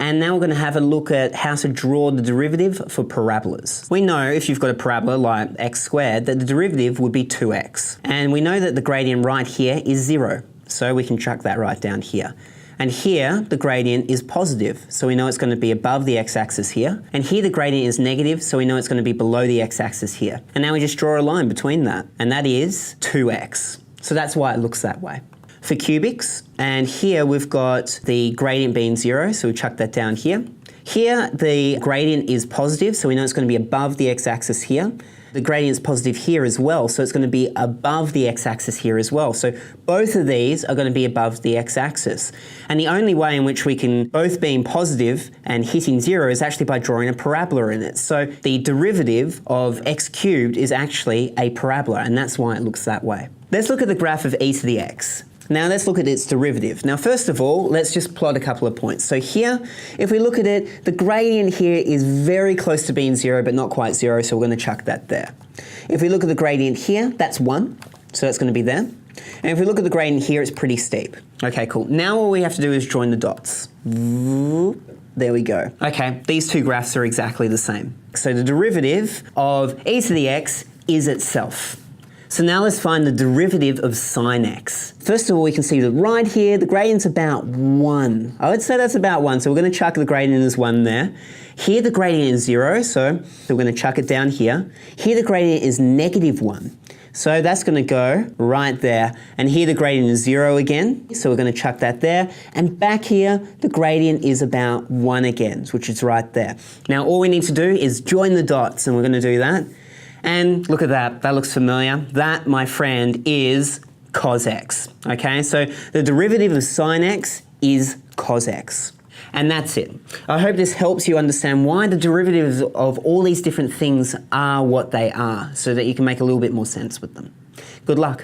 And now we're going to have a look at how to draw the derivative for parabolas. We know if you've got a parabola like x squared that the derivative would be 2x. And we know that the gradient right here is 0. So we can chuck that right down here. And here, the gradient is positive, so we know it's going to be above the x-axis here. And here the gradient is negative, so we know it's going to be below the x-axis here. And now we just draw a line between that, and that is 2x. So that's why it looks that way. For cubics, and here we've got the gradient being 0, so we chuck that down here. Here, the gradient is positive, so we know it's going to be above the x-axis here. The gradient is positive here as well, so it's going to be above the x-axis here as well. So both of these are going to be above the x-axis. And the only way in which we can both being positive and hitting 0 is actually by drawing a parabola in it. So the derivative of x cubed is actually a parabola, and that's why it looks that way. Let's look at the graph of e to the x. Now let's look at its derivative. Now first of all, let's just plot a couple of points. So here, if we look at it, the gradient here is very close to being 0, but not quite 0, so we're going to chuck that there. If we look at the gradient here, that's 1, so that's going to be there. And if we look at the gradient here, it's pretty steep. Okay, cool. Now all we have to do is join the dots. There we go. Okay, these two graphs are exactly the same. So the derivative of e to the x is itself. So now let's find the derivative of sine x. First of all, we can see that right here, the gradient's about 1. I would say that's about 1, so we're going to chuck the gradient as 1 there. Here the gradient is 0, so we're going to chuck it down here. Here the gradient is negative 1. So that's going to go right there. And here the gradient is 0 again, so we're going to chuck that there. And back here, the gradient is about 1 again, which is right there. Now all we need to do is join the dots, and we're going to do that. And look at that, that looks familiar. That, my friend, is cos x, okay? So the derivative of sine x is cos x. And that's it. I hope this helps you understand why the derivatives of all these different things are what they are, so that you can make a little bit more sense with them. Good luck.